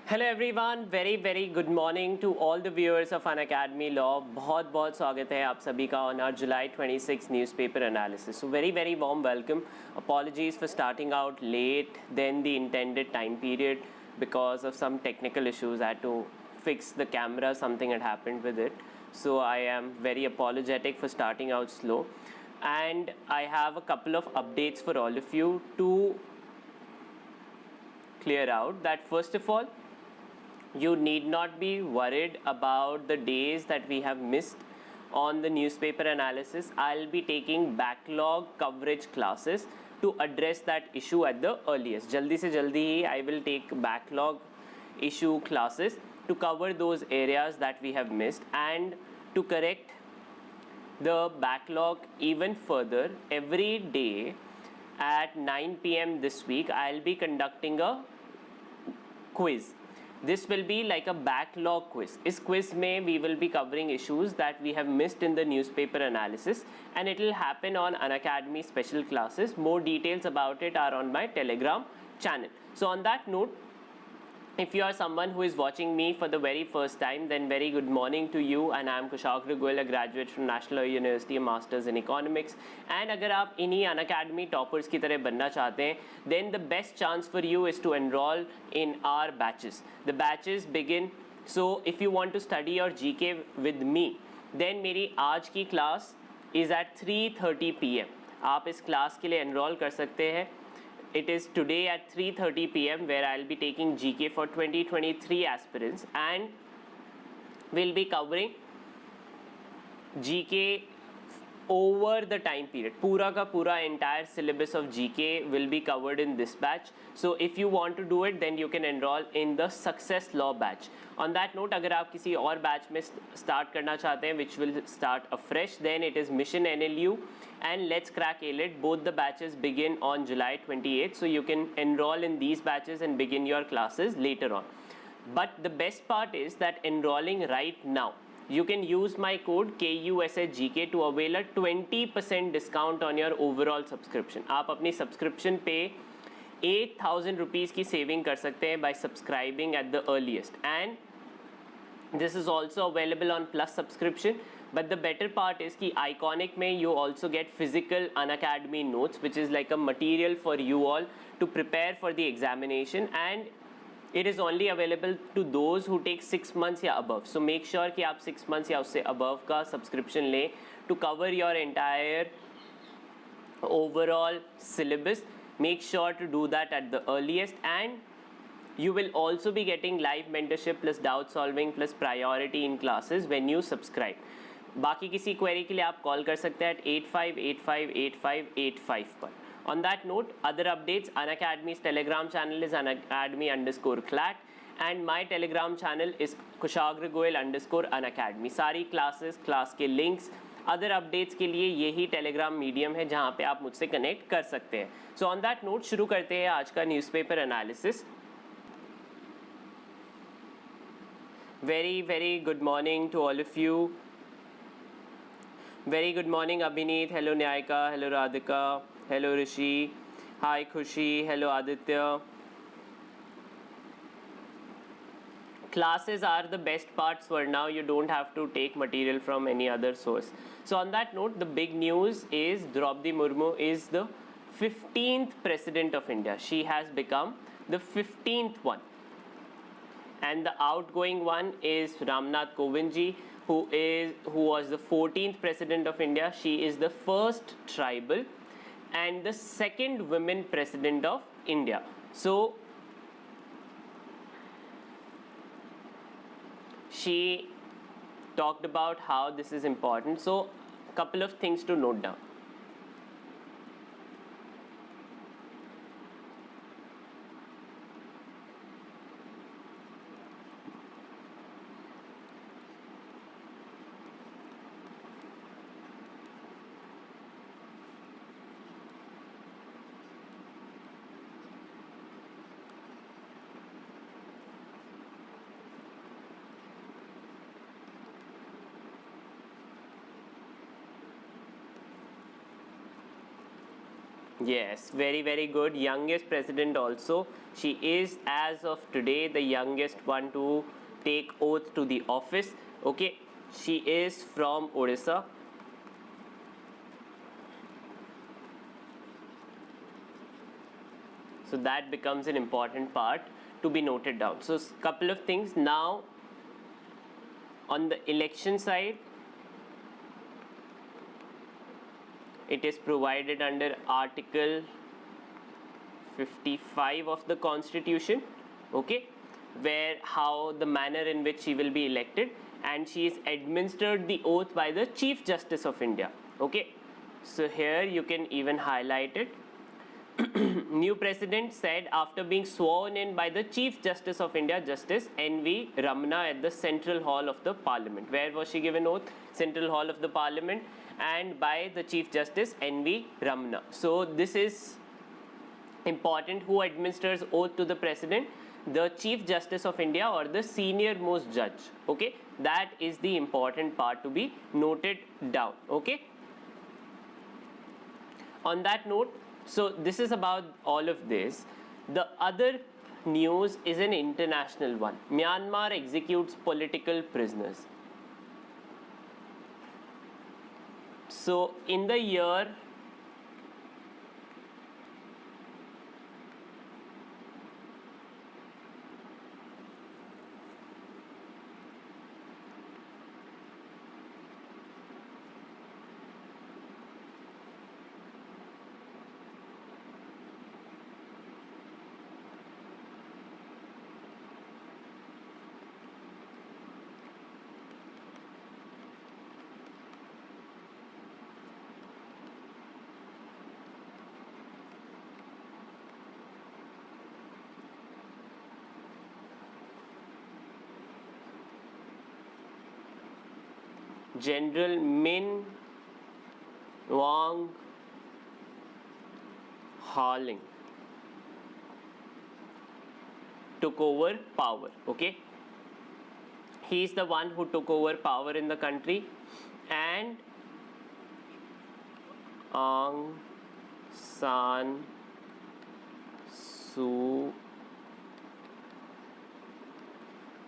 Hello everyone, very good morning to all the viewers of Unacademy law. बहुत बहुत स्वागत है आप सभी का on our July 26 newspaper analysis. So very warm welcome. Apologies for starting out late then the intended time period because of some technical issues. I had to fix the camera, something had happened with it, so I am very apologetic for starting out slow, and I have a couple of updates for all of you to clear out. That first of all, you need not be worried about the days that we have missed on the newspaper analysis. I'll be taking backlog coverage classes to address that issue at the earliest. Jaldi se jaldi hi I will take backlog issue classes to cover those areas that we have missed, and to correct the backlog even further, every day at 9 PM this week I'll be conducting a quiz. This will be like a backlog quiz. इस quiz में we will be covering issues that we have missed in the newspaper analysis, and it will happen on Unacademy special classes. More details about it are on my Telegram channel. So on that note, if you are someone who is watching me for the very first time, then very good morning to you, and I am Kushagra Goyal, a graduate from National University, a Masters in Economics. And अगर आप इन्हीं Unacademy toppers की तरह बनना चाहते हैं, then the best chance for you is to enroll in our batches. The batches begin, so if you want to study your GK with me, then मेरी आज की class is at 3:30 PM. आप इस class के लिए enroll कर सकते हैं. It is today at 3:30 PM where I'll be taking GK for 2023 aspirants, and we'll be covering GK over the time period. पूरा का पूरा entire syllabus of GK will be covered in this batch. So if you want to do it, then you can enroll in the Success Law batch. On that note, अगर आप किसी और batch में start करना चाहते हैं, which will start afresh, then it is Mission NLU and Let's Crack ALET. Both the batches begin on July 28th, so you can enroll in these batches and begin your classes later on. But the best part is that enrolling right now, you can use my code KUSHGK to avail a 20% discount on your overall subscription. आप अपनी subscription पे 8,000 rupees की saving कर सकते हैं by subscribing at the earliest, and this is also available on Plus subscription. But the better part is कि Iconic में you also get physical Unacademy notes, which is like a material for you all to prepare for the examination, and it is only available to those who take 6 months या above. So make sure कि आप 6 months या उससे above का subscription लें to cover your entire overall syllabus. Make sure to do that at the earliest, and you will also be getting live mentorship plus doubt solving plus priority in classes when you subscribe. बाकी किसी query के लिए आप call कर सकते हैं at 85858585 पर. On that note, other updates, Unacademy's Telegram channel is Unacademy_CLAT, and my Telegram channel is Kushagra Goyal _Unacademy. सारी classes, class के links, other updates के लिए यही Telegram medium है जहाँ पे आप मुझसे connect कर सकते हैं. So on that note, शुरू करते हैं आज का newspaper analysis. Very good morning to all of you. Very good morning Abhineet, hello Nyayika, hello Radhika, hello Rishi, hi Khushi, hello Aditya. Classes are the best parts for now. You don't have to take material from any other source. So on that note, the big news is Draupadi Murmu is the 15th President of India. She has become the 15th one. And the outgoing one is Ramnath Kovind ji, who was the 14th President of India. She is the first tribal and the second women President of India. So she talked about how this is important. So couple of things to note down. Yes, very, very good. Youngest president also. She is, as of today, the youngest one to take oath to the office. Okay, she is from Odisha. So that becomes an important part to be noted down. So couple of things now on the election side. It is provided under Article 55 of the Constitution, okay, where how the manner in which she will be elected, and she is administered the oath by the Chief Justice of India, okay. So here you can even highlight it. New president said after being sworn in by the Chief Justice of India, Justice N.V. Ramana at the Central Hall of the Parliament. Where was she given oath? Central Hall of the Parliament, and by the Chief Justice N.V. Ramana. So this is important. Who administers oath to the president? The Chief Justice of India or the senior most judge. Okay, that is the important part to be noted down. Okay. On that note, so this is about all of this. The other news is an international one. Myanmar executes political prisoners. So in the year General Min Wang Harling took over power. Okay, he is the one who took over power in the country, and Aung San Suu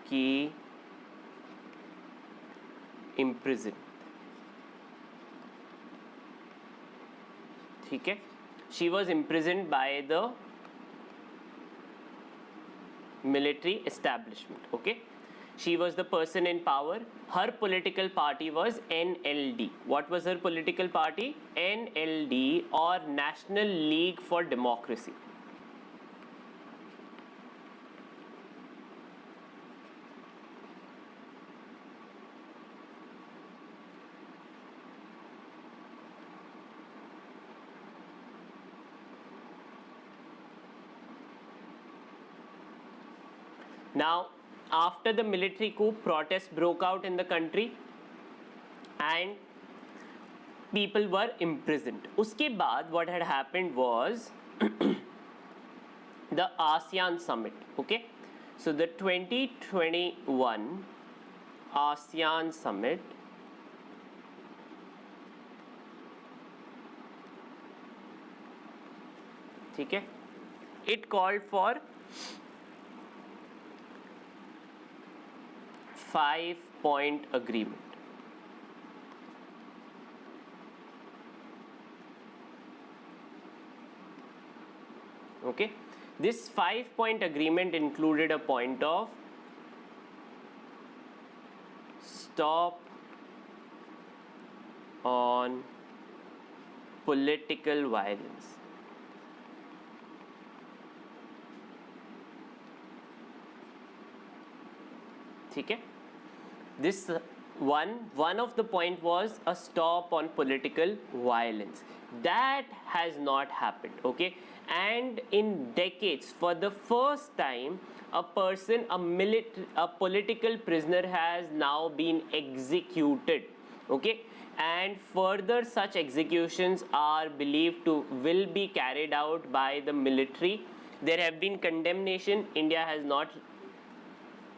Kyi imprisoned. Okay, she was imprisoned by the military establishment. Okay, she was the person in power. Her political party was NLD. What was her political party? NLD, or National League for Democracy. Now, after the military coup, protests broke out in the country and people were imprisoned. Uske baad, what had happened was the ASEAN summit. Okay, so the 2021 ASEAN summit okay, it called for 5-point agreement. Okay, this 5-point agreement included a point of stop on political violence. Okay, this one of the point was a stop on political violence. That has not happened. Okay, and in decades, for the first time, a political prisoner has now been executed. Okay, and further such executions are believed to will be carried out by the military. There have been condemnation. India has not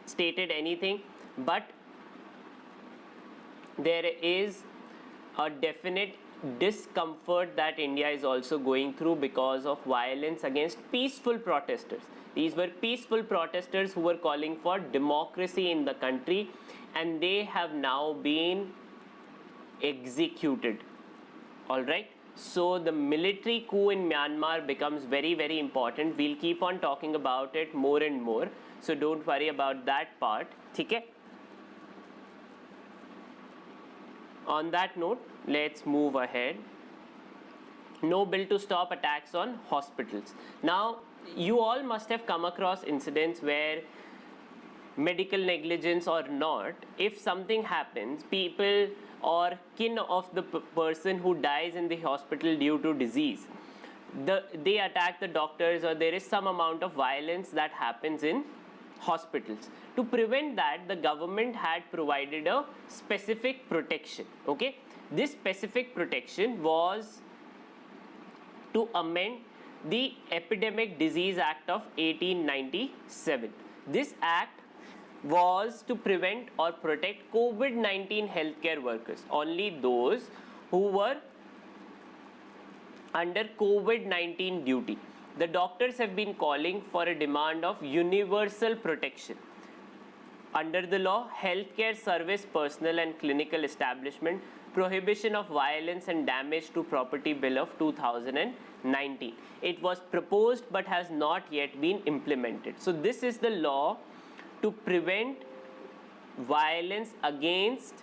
stated anything, but there is a definite discomfort that India is also going through because of violence against peaceful protesters. These were peaceful protesters who were calling for democracy in the country, and they have now been executed. All right. So the military coup in Myanmar becomes very, very important. We'll keep on talking about it more and more. So don't worry about that part. Okay. On that note, let's move ahead. No bill to stop attacks on hospitals. Now, you all must have come across incidents where medical negligence or not, if something happens, people or kin of the person who dies in the hospital due to disease, they attack the doctors, or there is some amount of violence that happens in hospitals. To prevent that, the government had provided a specific protection. Okay, this specific protection was to amend the Epidemic Disease Act of 1897. This act was to prevent or protect COVID-19 healthcare workers, only those who were under COVID-19 duty. The doctors have been calling for a demand of universal protection. Under the law, healthcare service personnel and clinical establishment, Prohibition of Violence and Damage to Property Bill of 2019. It was proposed but has not yet been implemented. So this is the law to prevent violence against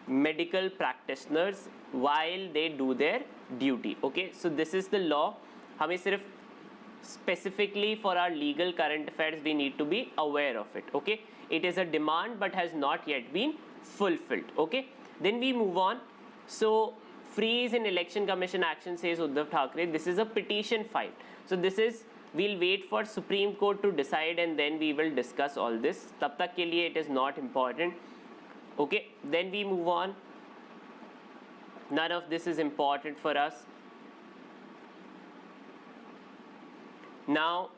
medical practitioners while they do their duty. Okay, so this is the law. हमें सिर्फ specifically for our legal current affairs we need to be aware of it. Okay, it is a demand but has not yet been fulfilled. Okay, then we move on. So freeze in election commission action, says Uddhav Thackeray. This is a petition filed. So this is, we'll wait for Supreme Court to decide and then we will discuss all this. Tab tak ke liye it is not important. Okay, then we move on. None of this is important for us. Now,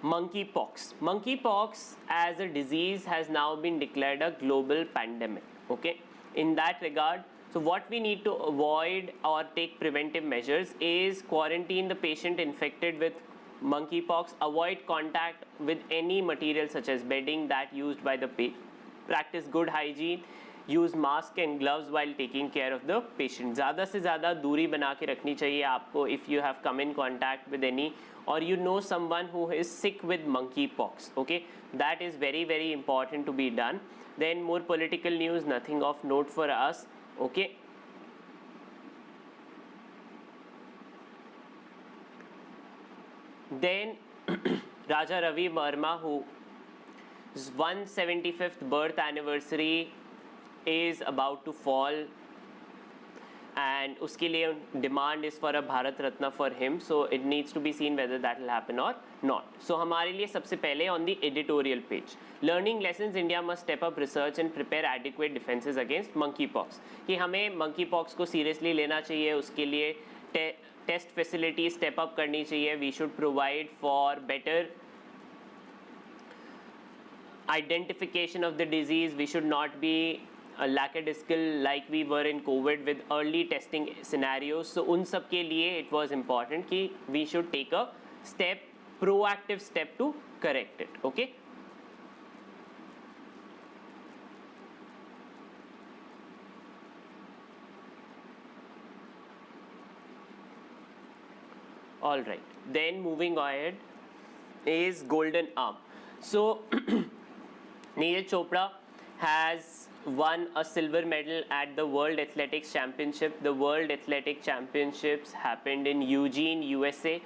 monkeypox. Monkeypox as a disease has now been declared a global pandemic. Okay, in that regard, so what we need to avoid or take preventive measures is quarantine the patient infected with monkeypox, avoid contact with any material such as bedding that used by the patient, practice good hygiene, use mask and gloves while taking care of the patient. ज़्यादा से ज़्यादा दूरी बना के रखनी चाहिए आपको if you have come in contact with any or you know someone who is sick with monkeypox. Okay, that is very, very important to be done. Then more political news, nothing of note for us. Okay. Then Raja Ravi Verma, whose 175th birth anniversary is about to fall, and uske liye demand is for a Bharat Ratna for him, so it needs to be seen whether that will happen or not. So हमारे लिए सबसे पहले on the editorial page, learning lessons, India must step up research and prepare adequate defenses against monkeypox. कि हमें monkeypox को seriously लेना चाहिए, उसके लिए test facilities step up करनी चाहिए. We should provide for better identification of the disease. We should not be lackadaisical like we were in COVID with early testing scenarios. So उन सब के लिए it was important कि we should take a step, proactive step to correct it. Okay. All right. Then moving ahead is golden arm. So Neeraj Chopra has won a silver medal at the World Athletics Championship. The World Athletic Championships happened in Eugene, USA.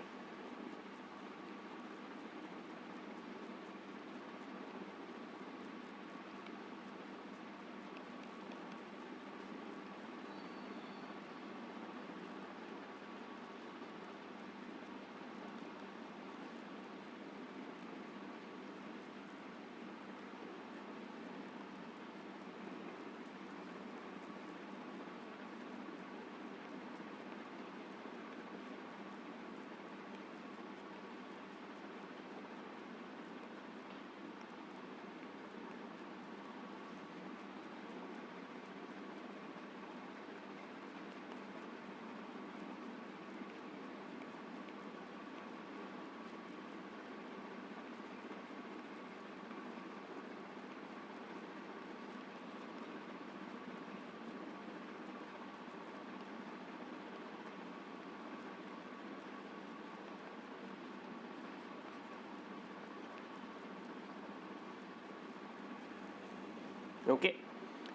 Okay,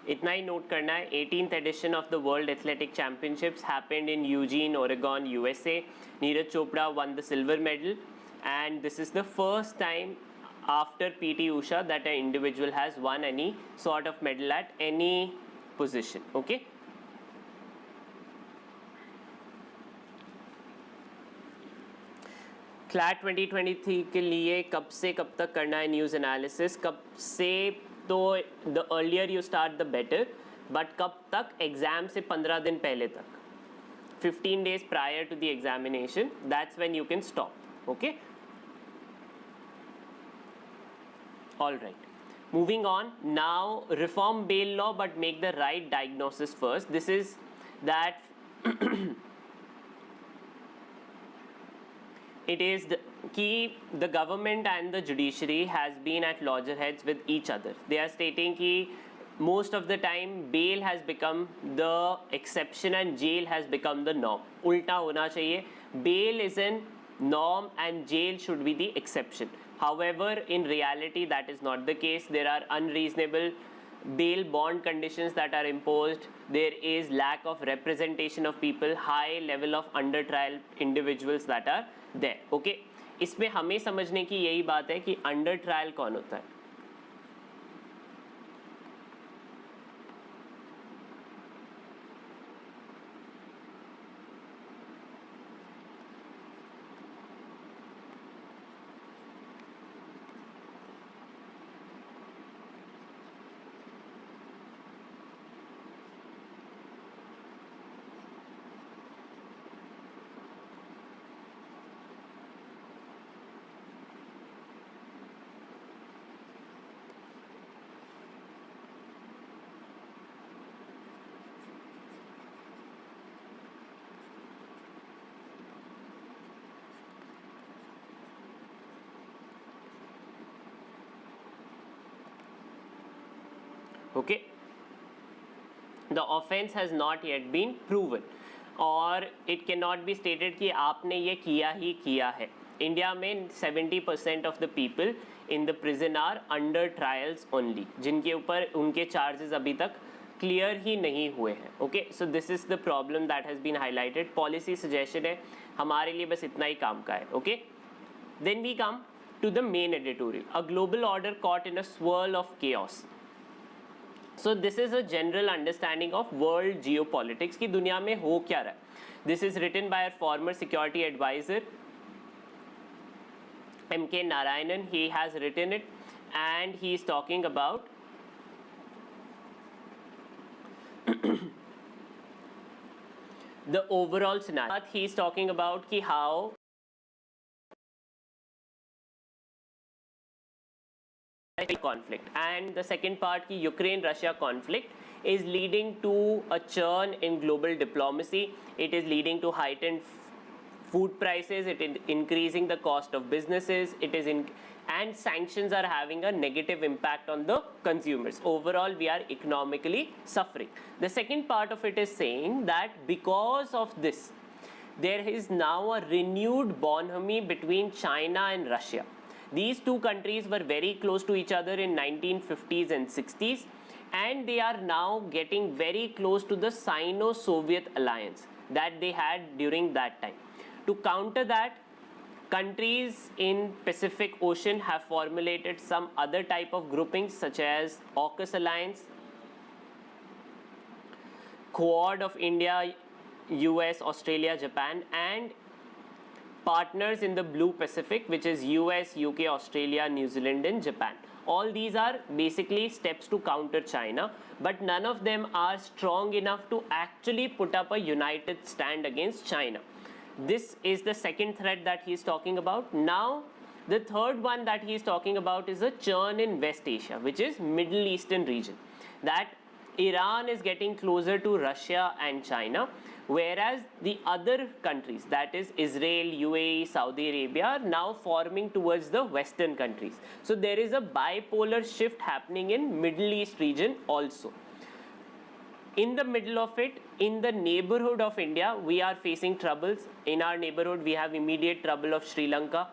इतना ही note करना है. 18th edition of the World Athletic Championships happened in Eugene, Oregon, USA. Neeraj Chopra won the silver medal, and this is the first time after PT Usha that an individual has won any sort of medal at any position. Okay. CLAT 2023 के लिए कब से कब तक करना है news analysis? कब से तो the earlier you start the better, but कब तक? एग्जाम से 15 दिन पहले तक, 15 days prior to the examination, that's when you can stop. Okay. All right. Moving on now, reform bail law but make the right diagnosis first. This is that it is the government and the judiciary has been at loggerheads with each other. They are stating that most of the time bail has become the exception and jail has become the norm. Ulta hona chahiye. Bail is an norm and jail should be the exception. However, in reality that is not the case. There are unreasonable bail bond conditions that are imposed. There is lack of representation of people, high level of under trial individuals that are there. Okay, इसमें हमें समझने की यही बात है कि under trial कौन होता है. Okay, the offense has not yet been proven और it cannot be stated कि आपने ये किया ही किया है. इंडिया में 70% of the people in the prison are under trials only, जिनके ऊपर उनके charges अभी तक clear ही नहीं हुए हैं. Okay, so this is the problem that has been highlighted. Policy suggestion है, हमारे लिए बस इतना ही काम का है. Okay, then we come to the main editorial. A global order caught in a swirl of chaos. So this is a general understanding of world geopolitics कि दुनिया में हो क्या रहा है. This is written by our former security advisor M.K. Narayanan. He has written it and he is talking about the overall scenario. He is talking about कि how conflict, and the second part ki Ukraine Russia conflict is leading to a churn in global diplomacy. It is leading to heightened food prices, it is increasing the cost of businesses, and sanctions are having a negative impact on the consumers. Overall we are economically suffering. The second part of it is saying that because of this there is now a renewed bonhomie between China and Russia. These two countries were very close to each other in 1950s and 60s, and they are now getting very close to the Sino-Soviet alliance that they had during that time. To counter that, countries in Pacific Ocean have formulated some other type of groupings such as AUKUS alliance, Quad of India, US, Australia, Japan, and partners in the Blue Pacific, which is US, UK, Australia, New Zealand and Japan. All these are basically steps to counter China, but none of them are strong enough to actually put up a united stand against China. This is the second threat that he is talking about. Now, the third one that he is talking about is a churn in West Asia, which is Middle Eastern region. That Iran is getting closer to Russia and China, whereas the other countries, that is Israel, UAE, Saudi Arabia, are now forming towards the Western countries. So there is a bipolar shift happening in Middle East region also. In the middle of it, in the neighborhood of India, we are facing troubles. In our neighborhood, we have immediate trouble of Sri Lanka.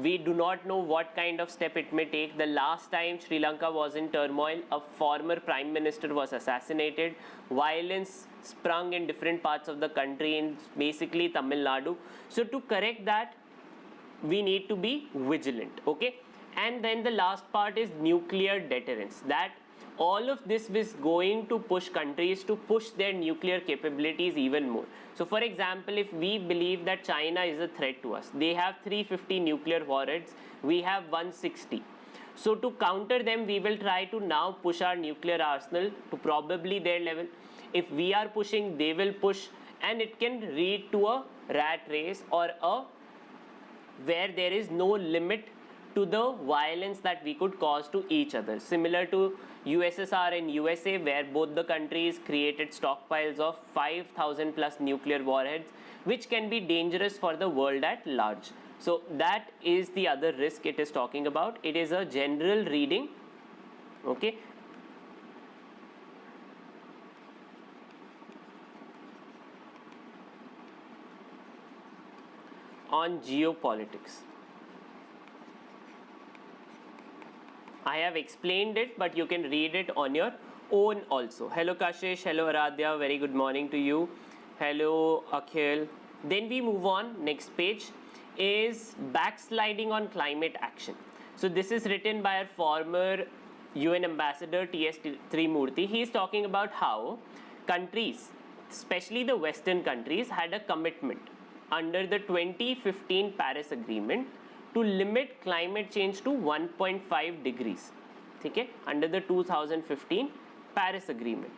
we do not know what kind of step it may take. The last time Sri Lanka was in turmoil, a former prime minister was assassinated. Violence sprung in different parts of the country, in basically Tamil Nadu. So to correct that, we need to be vigilant, okay? And then the last part is nuclear deterrence. That all of this is going to push countries to push their nuclear capabilities even more. So for example, if we believe that China is a threat to us, they have 350 nuclear warheads, we have 160. So to counter them, we will try to now push our nuclear arsenal to probably their level. If we are pushing, they will push, and it can lead to a rat race or a where there is no limit to the violence that we could cause to each other. Similar to USSR and USA, where both the countries created stockpiles of 5,000 plus nuclear warheads, which can be dangerous for the world at large. So that is the other risk it is talking about. It is a general reading, okay? On geopolitics. I have explained it, but you can read it on your own also. Hello Kashish, hello Aradhya, very good morning to you. Hello Akhil. Then we move on, next page is backsliding on climate action. So this is written by our former UN ambassador T.S. Trimurti. He is talking about how countries, especially the Western countries, had a commitment under the 2015 Paris Agreement to limit climate change to 1.5 degrees, okay, under the 2015 Paris Agreement.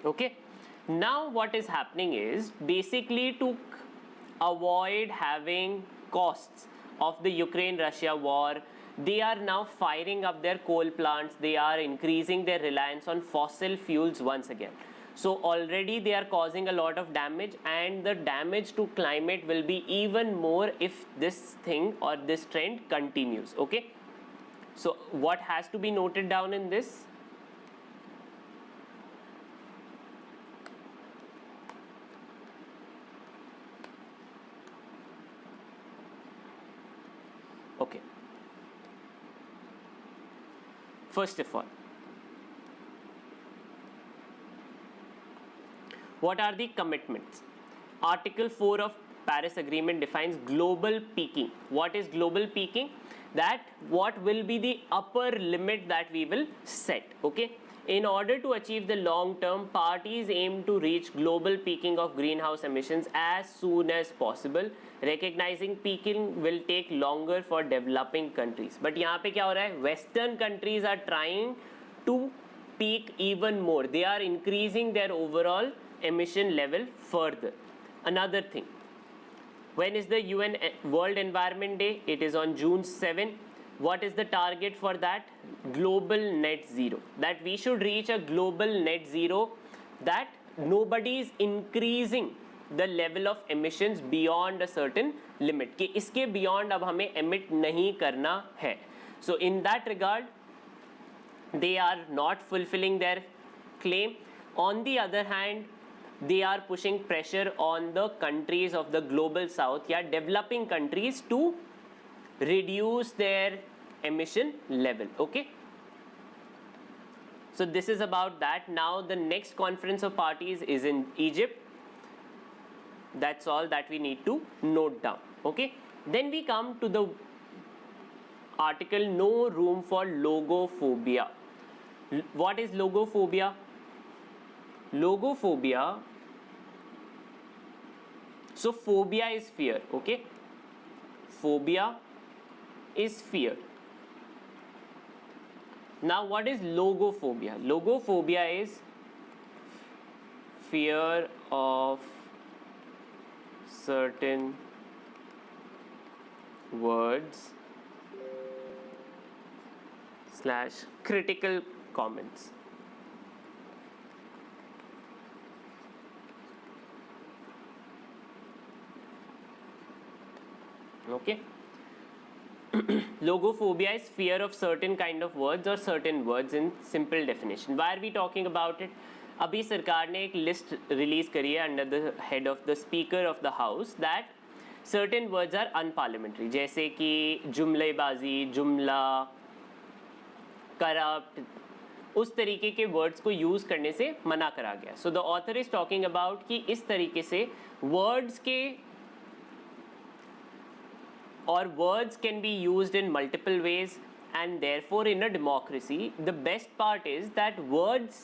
Okay, now what is happening is basically to avoid having costs of the Ukraine-Russia war, they are now firing up their coal plants, they are increasing their reliance on fossil fuels once again. So already they are causing a lot of damage, and the damage to climate will be even more if this thing or this trend continues, okay? So what has to be noted down in this? Okay. First of all, what are the commitments? Article 4 of Paris Agreement defines global peaking. What is global peaking? That what will be the upper limit that we will set, okay? In order to achieve the long term, parties aim to reach global peaking of greenhouse emissions as soon as possible. Recognizing peaking will take longer for developing countries. But यहाँ पे क्या हो रहा है? Western countries are trying to peak even more. They are increasing their overall emission level further. Another thing, when is the UN World Environment Day? It is on June 7. What is the target for that? Global net zero. That we should reach a global net zero, that nobody is increasing the level of emissions beyond a certain limit. कि इसके beyond अब हमें emit नहीं करना है. So in that regard, they are not fulfilling their claim. On the other hand, they are pushing pressure on the countries of the global south, yeah, developing countries, to reduce their emission level, okay? So this is about that. Now the next conference of parties is in Egypt. That's all that we need to note down, okay? Then we come to the article, no room for logophobia. What is logophobia? Logophobia, so phobia is fear, okay? Phobia is fear. Now what is logophobia? Logophobia is fear of certain words / critical comments. Okay. Logophobia is fear of certain kind of words or certain words in simple definition. Why are we talking about it? अभी सरकार ने एक list release करी है under the head of the speaker of the house that certain words are unparliamentary, जैसे कि जुमलेबाजी, जुमला, corrupt, उस तरीके के वर्ड्स को यूज़ करने से मना करा गया. So the author is talking about कि इस तरीके से वर्ड्स के or words can be used in multiple ways, and therefore in a democracy the best part is that words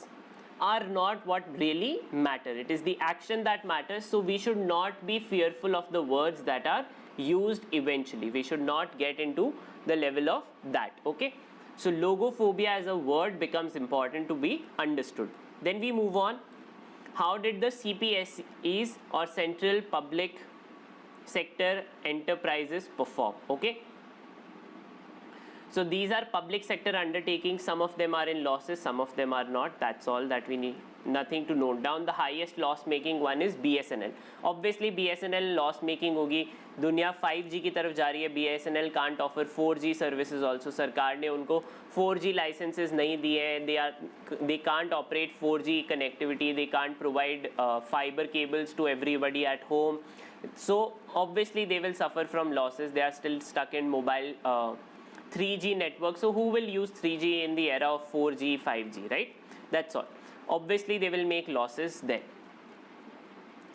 are not what really matter. It is the action that matters. So we should not be fearful of the words that are used eventually. We should not get into the level of that. Okay, so logophobia as a word becomes important to be understood. Then we move on. How did the CPSEs or Central Public Sector Enterprises perform? Okay, so these are public sector undertakings. Some of them are in losses, some of them are not. That's all that we need, nothing to note down. The highest loss making one is BSNL. Obviously BSNL loss making होगी, दुनिया 5G की तरफ जा रही है. BSNL can't offer 4G services also. सरकार ने उनको 4G licenses नहीं दिए हैं. They can't operate 4G connectivity. They can't provide fiber cables to everybody at home. So obviously they will suffer from losses. They are still stuck in mobile 3G network. So who will use 3G in the era of 4G, 5G, right? That's all. Obviously they will make losses then.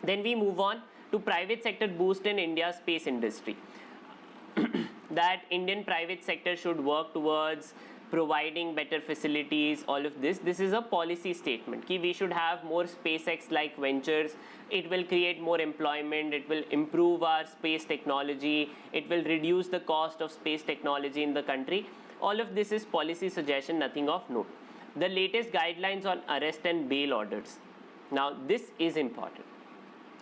Then we move on to private sector boost in India's space industry. That Indian private sector should work towards providing better facilities, all of this. This is a policy statement कि we should have more SpaceX like ventures. It will create more employment, it will improve our space technology, it will reduce the cost of space technology in the country. All of this is policy suggestion, nothing of note. The latest guidelines on arrest and bail orders. Now this is important.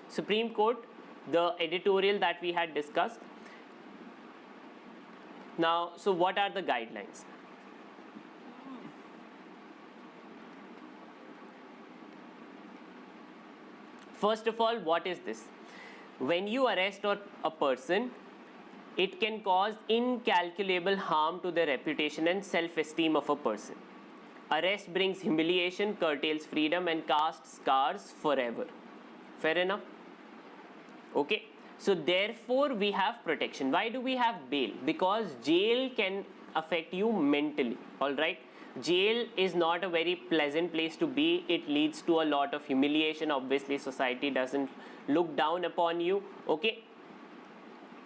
Supreme Court, the editorial that we had discussed. Now, so what are the guidelines? First of all, what is this? When you arrest a person, it can cause incalculable harm to the reputation and self-esteem of a person. Arrest brings humiliation, curtails freedom, and casts scars forever. Fair enough? Okay. So therefore, we have protection. Why do we have bail? Because jail can affect you mentally. All right. Jail is not a very pleasant place to be. It leads to a lot of humiliation. Obviously, society doesn't look down upon you. Okay.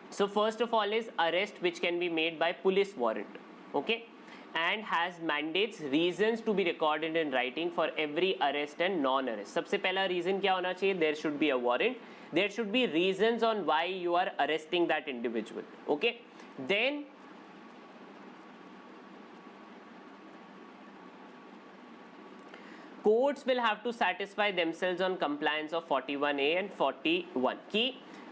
So first of all is arrest, which can be made by police warrant. Okay. And has mandates, reasons to be recorded in writing for every arrest and non-arrest. सबसे पहला reason क्या होना चाहिए? There should be a warrant. There should be reasons on why you are arresting that individual. Okay. Then courts will have to satisfy themselves on compliance of 41A and 41 कि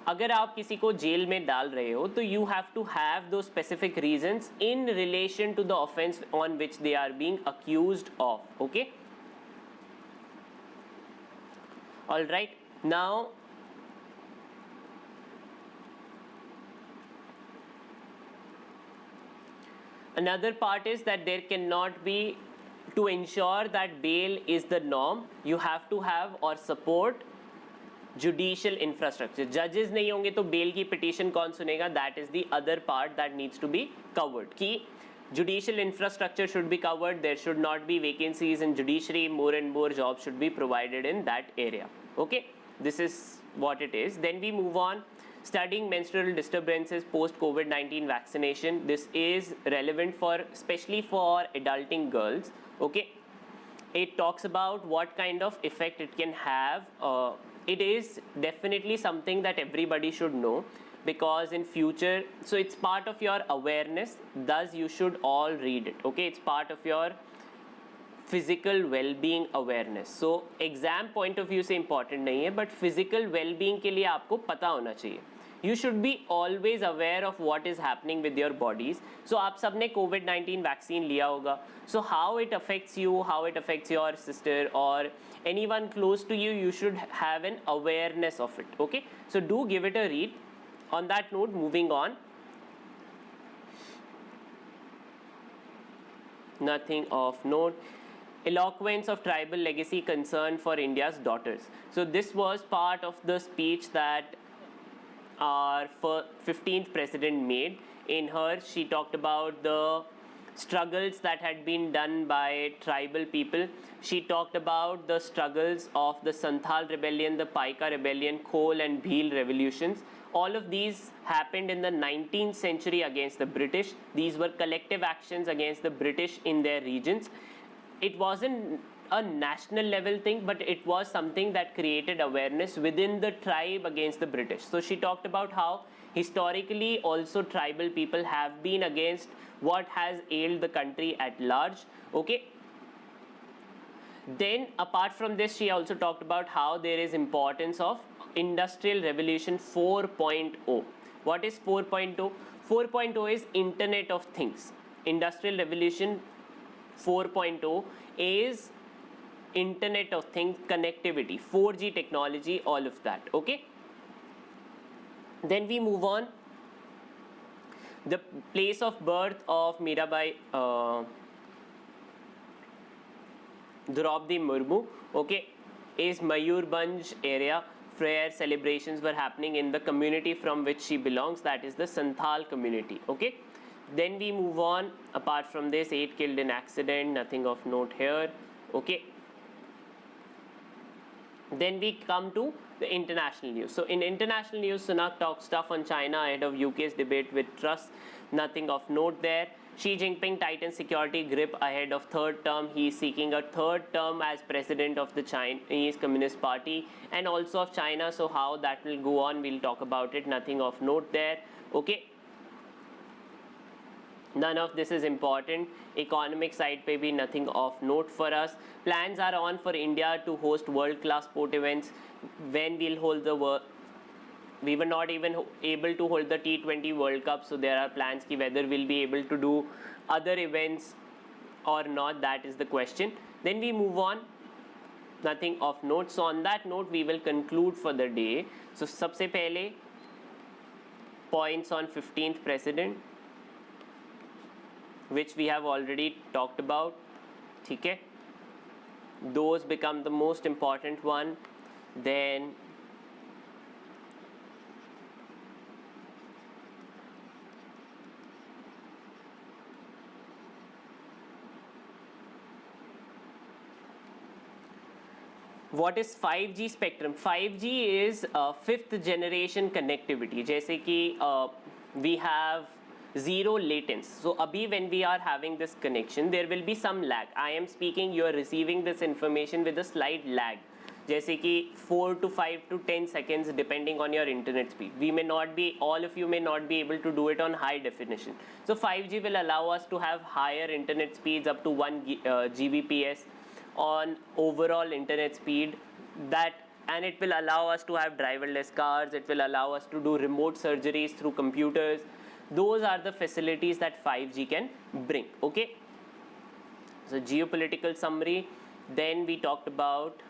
अगर आप किसी को जेल में डाल रहे हो तो you have to have those specific reasons in relation to the offense on which they are being accused of. Okay. All right. Now another part is that there cannot be, to ensure that bail is the norm, you have to have or support judicial infrastructure. Judges नहीं होंगे तो bail की petition कौन सुनेगा? That is the other part that needs to be covered. कि judicial infrastructure should be covered. There should not be vacancies in judiciary. More and more jobs should be provided in that area. Okay, this is what it is. Then we move on. Studying menstrual disturbances post COVID-19 vaccination. This is relevant for, especially for adulting girls. Okay, it talks about what kind of effect it can have. It is definitely something that everybody should know, because in future, so it's part of your awareness, thus you should all read it. Okay, it's part of your physical well-being awareness. So exam point of view से important नहीं है, but physical well-being के लिए आपको पता होना चाहिए. You should be always aware of what is happening with your bodies. So आप सबने COVID-19 vaccine लिया होगा. So how it affects you, how it affects your sister or anyone close to you, you should have an awareness of it. Okay. So do give it a read. On that note, moving on. Nothing of note. eloquence of tribal legacy concern for India's daughters. So this was part of the speech that our 15th president made. In her, she talked about the struggles that had been done by tribal people. She talked about the struggles of the Santhal rebellion, the Paika rebellion, Khol and Bhil revolutions. All of these happened in the 19th century against the British. These were collective actions against the British in their regions. It wasn't a national level thing, but it was something that created awareness within the tribe against the British. So she talked about how historically also tribal people have been against what has ailed the country at large. Okay. Then apart from this, she also talked about how there is importance of Industrial Revolution 4.0. What is 4.0? 4.0 is Internet of Things. Industrial Revolution 4.0 is Internet of Things, connectivity, 4G technology, all of that. Okay. Then we move on. The place of birth of Mirabai, Draupadi Murmu, okay, is Mayurbhanj area, where celebrations were happening in the community from which she belongs, that is the Santhal community. Okay. Then we move on. Apart from this, 8 killed in accident, nothing of note here. Okay. Then we come to the international news. So in international news, Sunak talks stuff on China ahead of UK's debate with Truss. Nothing of note there. Xi Jinping tightens security grip ahead of third term. He is seeking a third term as president of the Chinese Communist Party and also of China. So how that will go on, we'll talk about it. Nothing of note there. Okay. None of this is important. Economic side pe bhi nothing of note for us. Plans are on for India to host world-class sport events. When we'll hold the we were not even able to hold the T20 World Cup, so there are plans ki whether we'll be able to do other events or not. That is the question. Then we move on. Nothing of note. So on that note, we will conclude for the day. So sabse pehle points on 15th president, which we have already talked about. Okay? Those become the most important one. Then what is 5G spectrum? 5G is 5th generation connectivity. जैसे कि we have zero latency. So abhi when we are having this connection, there will be some lag. I am speaking, you are receiving this information with a slight lag. जैसे कि 4 to 5 to 10 seconds depending on your internet speed. We may not be, all of you may not be able to do it on high definition. So 5G will allow us to have higher internet speeds up to 1 Gbps on overall internet speed, that, and it will allow us to have driverless cars. It will allow us to do remote surgeries through computers. Those are the facilities that 5G can bring. Okay. So geopolitical summary. Then we talked about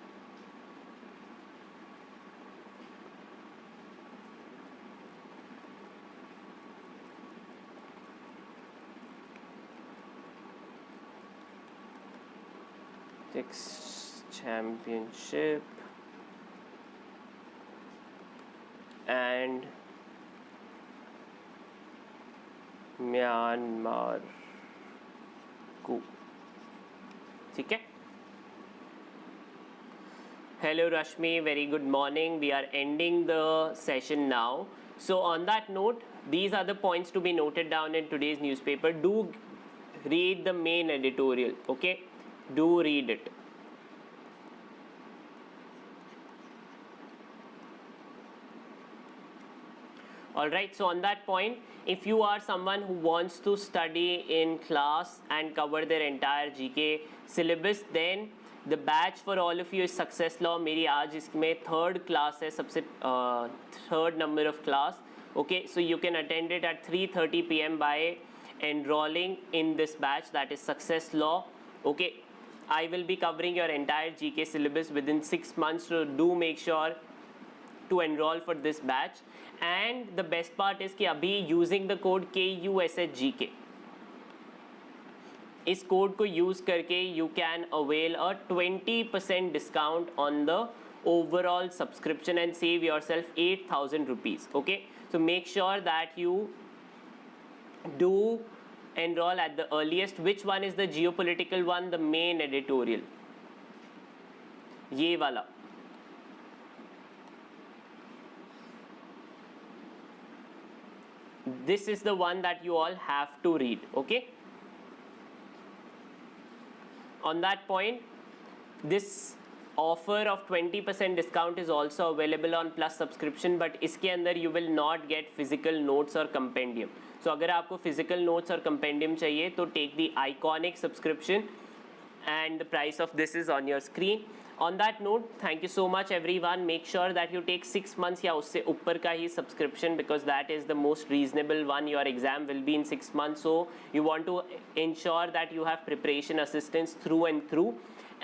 championship and Myanmar coup. ठीक है. Hello Rashmi, very good morning. We are ending the session now. So on that note, these are the points to be noted down in today's newspaper. Do read the main editorial. Okay. Do read it. Alright, so on that point, if you are someone who wants to study in class and cover their entire GK syllabus, then the batch for all of you is Success Law. मेरी आज इसमें third class है, सबसे third number of class. Okay, so you can attend it at 3:30 p.m. by enrolling in this batch, that is Success Law. Okay, I will be covering your entire GK syllabus within 6 months, so do make sure to enroll for this batch. And the best part is कि अभी using the code KUSHGK, इस code को use करके you can avail a 20% discount on the overall subscription and save yourself 8,000 rupees. Okay, so make sure that you do enroll at the earliest. Which one is the geopolitical one? The main editorial, ये वाला. This is the one that you all have to read. Okay, on that point, this offer of 20% discount is also available on plus subscription, but इसके अंदर you will not get physical notes or compendium. So अगर आपको physical notes और compendium चाहिए तो take the iconic subscription and the price of this is on your screen. On that note, thank you so much everyone. Make sure that you take 6 months या उससे ऊपर का ही subscription, because that is the most reasonable one. Your exam will be in 6 months, so you want to ensure that you have preparation assistance through and through.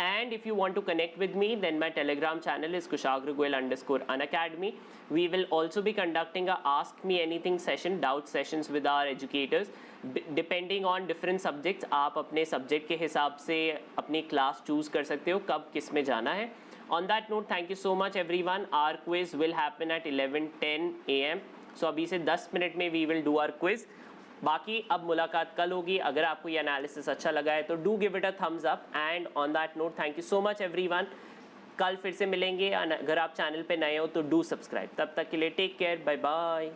And if you want to connect with me, then my Telegram channel is Kushagra Goyal _Unacademy. We will also be conducting a Ask Me Anything session, doubt sessions with our educators. Depending on different subjects, आप अपने subject के हिसाब से अपनी class choose कर सकते हो कब किस में जाना है. On that note, thank you so much everyone. Our quiz will happen at 11:10 AM. So अभी से 10 मिनट में we will do our quiz. बाकी अब मुलाकात कल होगी. अगर आपको ये एनालिसिस अच्छा लगा है तो do give it a thumbs up. And on that note, thank you so much everyone. कल फिर से मिलेंगे. अगर आप चैनल पे नए हो तो डू सब्सक्राइब. तब तक के लिए टेक केयर, बाय बाय.